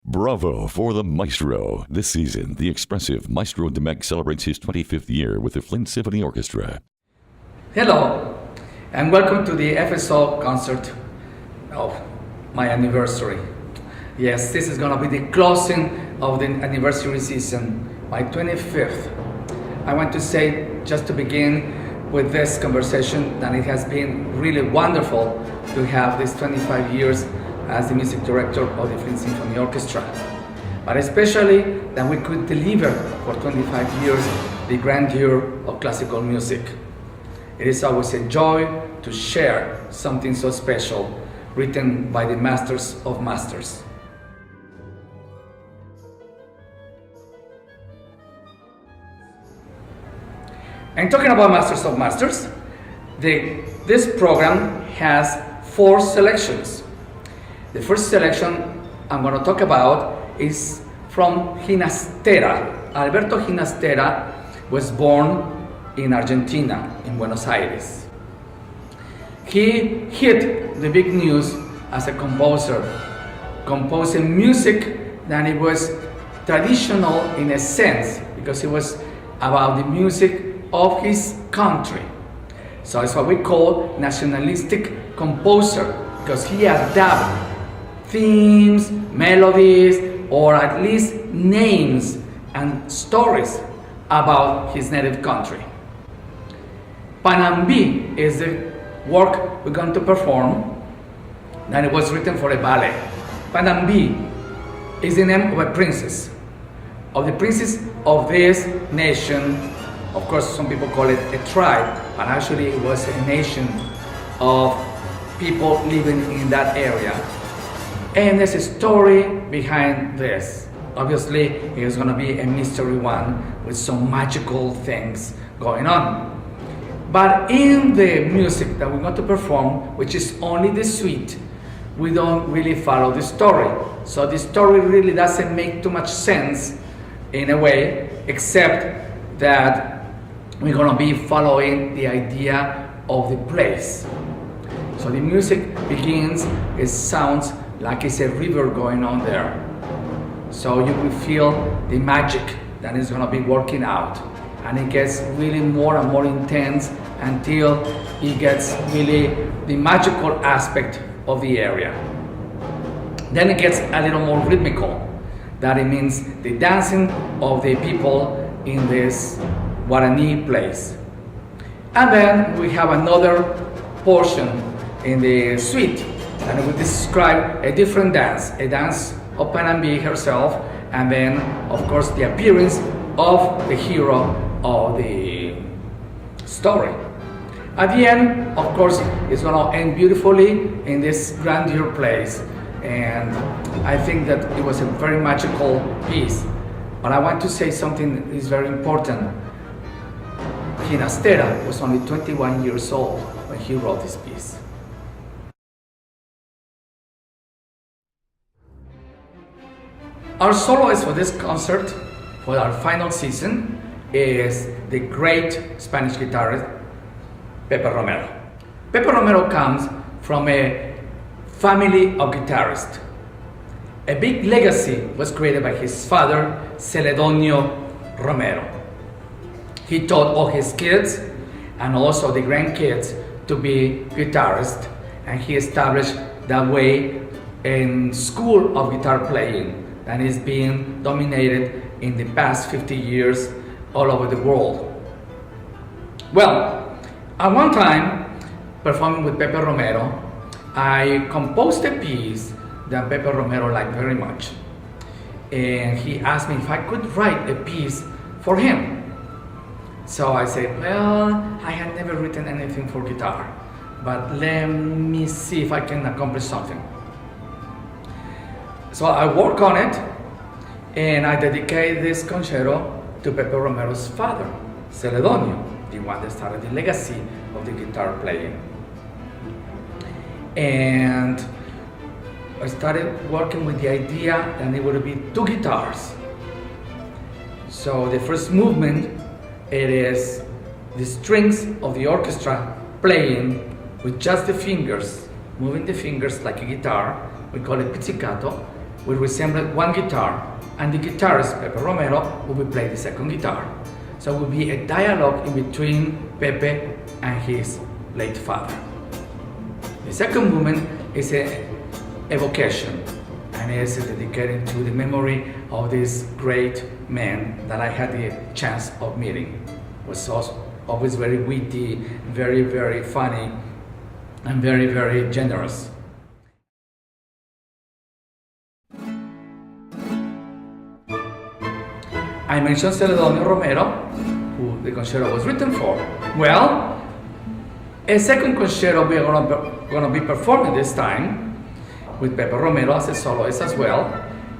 Bravo for the Maestro. This season, the expressive Maestro Deimecke celebrates his 25th year with the Flint Symphony Orchestra. Hello, and welcome to the FSO concert of my anniversary. Yes, this is going to be the closing of the anniversary season, my 25th. I want to say, just to begin with this conversation, that it has been really wonderful to have these 25 years as the music director of the Flint Symphony Orchestra, but especially that we could deliver for 25 years the grandeur of classical music. It is always a joy to share something so special written by the masters of masters. And talking about masters of masters, this program has 4 selections. The first selection I'm going to talk about is from Ginastera. Alberto Ginastera was born in Argentina, in Buenos Aires. He hit the big news as a composer, composing music that it was traditional in a sense, because it was about the music of his country. So it's what we call nationalistic composer, because he adapted themes, melodies, or at least names and stories about his native country. Panambi is the work we're going to perform, and it was written for a ballet. Panambi is the name of a princess, of the princess of this nation. Of course, some people call it a tribe, but actually it was a nation of people living in that area. And there's a story behind this. Obviously, it's going to be a mystery one with some magical things going on. But in the music that we're going to perform, which is only the suite, we don't really follow the story. So the story really doesn't make too much sense in a way, except that we're going to be following the idea of the place. So the music begins, it sounds like it's a river going on there. So you will feel the magic that is going to be working out. And it gets really more and more intense until it gets really the magical aspect of the area. Then it gets a little more rhythmical. That it means the dancing of the people in this Guarani place. And then we have another portion in the suite, and it will describe a different dance, a dance of Panambi herself, and then, of course, the appearance of the hero of the story. At the end, of course, it's going to end beautifully in this grandeur place, and I think that it was a very magical piece. But I want to say something that is very important. Ginastera was only 21 years old when he wrote this piece. Our soloist for this concert, for our final season, is the great Spanish guitarist, Pepe Romero. Pepe Romero comes from a family of guitarists. A big legacy was created by his father, Celedonio Romero. He taught all his kids and also the grandkids to be guitarists, and he established that way a school of guitar playing that is being dominated in the past 50 years all over the world. Well, at one time, performing with Pepe Romero, I composed a piece that Pepe Romero liked very much. And he asked me if I could write a piece for him. So I said, well, I had never written anything for guitar, but let me see if I can accomplish something. So I work on it, and I dedicate this concerto to Pepe Romero's father, Celedonio, the one that started the legacy of the guitar playing. And I started working with the idea that it would be 2 guitars. So the first movement, it is the strings of the orchestra playing with just the fingers, moving the fingers like a guitar. We call it pizzicato. will resemble one guitar, and the guitarist, Pepe Romero, will be playing the second guitar. So it will be a dialogue in between Pepe and his late father. The second movement is an evocation, and is dedicated to the memory of this great man that I had the chance of meeting. Was always very witty, very, very funny, and very, very generous. I mentioned Celedonio Romero, who the concerto was written for. Well, a second concerto we're gonna be performing this time with Pepe Romero as a soloist as well,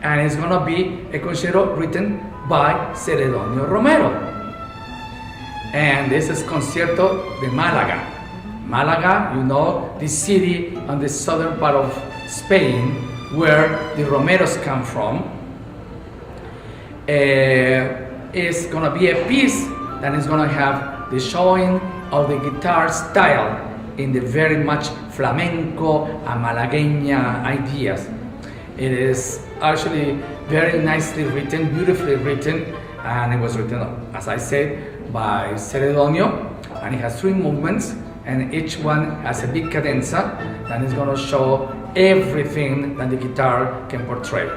and it's gonna be a concerto written by Celedonio Romero. And this is Concierto de Málaga. Málaga, you know, the city on the southern part of Spain where the Romeros come from. Is gonna be a piece that is gonna have the showing of the guitar style in the very much flamenco and malagueña ideas. It is actually very nicely written, beautifully written, and it was written, as I said, by Celedonio, and it has 3 movements, and each one has a big cadenza that is going to show everything that the guitar can portray.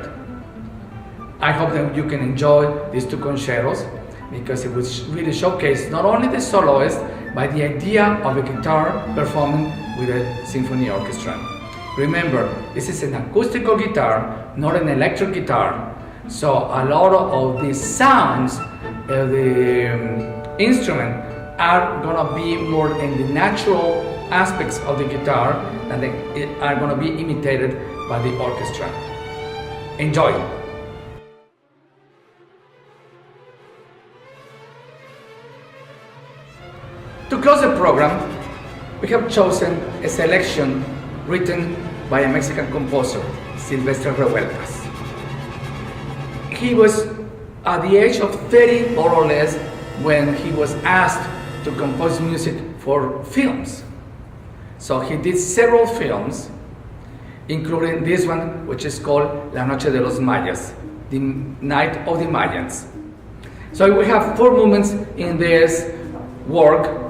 I hope that you can enjoy these 2 concertos, because it will really showcase not only the soloist, but the idea of a guitar performing with a symphony orchestra. Remember, this is an acoustical guitar, not an electric guitar. So a lot of the sounds of the instrument are gonna be more in the natural aspects of the guitar, and they are gonna be imitated by the orchestra. Enjoy! To close the program, we have chosen a selection written by a Mexican composer, Silvestre Revueltas. He was at the age of 30 more or less when he was asked to compose music for films. So he did several films, including this one, which is called La Noche de los Mayas, the Night of the Mayans. So we have 4 movements in this work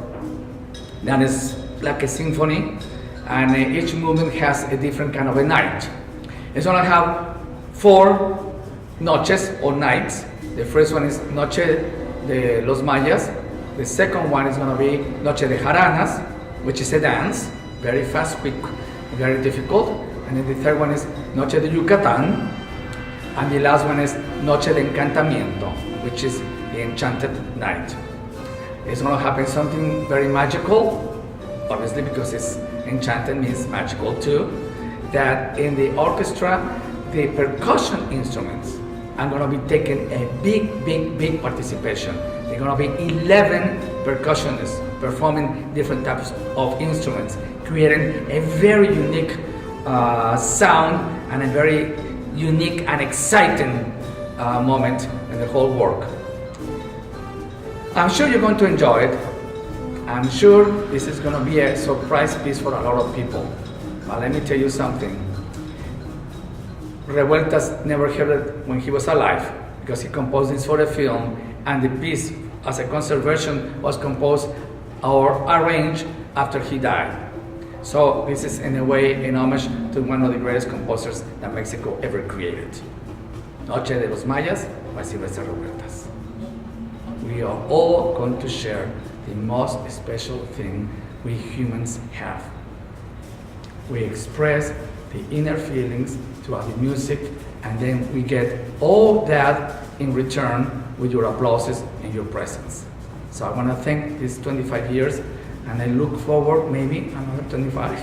that is like a symphony, and each movement has a different kind of a night. It's going to have 4 noches or nights. The first one is Noche de los Mayas. The second one is going to be Noche de Jaranas, which is a dance, very fast, quick, very difficult. And then the third one is Noche de Yucatán. And the last one is Noche de Encantamiento, which is the enchanted night. It's going to happen something very magical, obviously, because it's enchanted means magical too, that in the orchestra, the percussion instruments are going to be taking a big participation. They're going to be 11 percussionists performing different types of instruments, creating a very unique sound and a very unique and exciting moment in the whole work. I'm sure you're going to enjoy it. I'm sure this is going to be a surprise piece for a lot of people. But let me tell you something. Revueltas never heard it when he was alive, because he composed this for a film, and the piece as a concert version was composed or arranged after he died. So this is in a way an homage to one of the greatest composers that Mexico ever created. Noche de los Mayas by Silvestre Revueltas. We are all going to share the most special thing we humans have. We express the inner feelings throughout the music, and then we get all that in return with your applauses and your presence. So I want to thank these 25 years, and I look forward maybe another 25.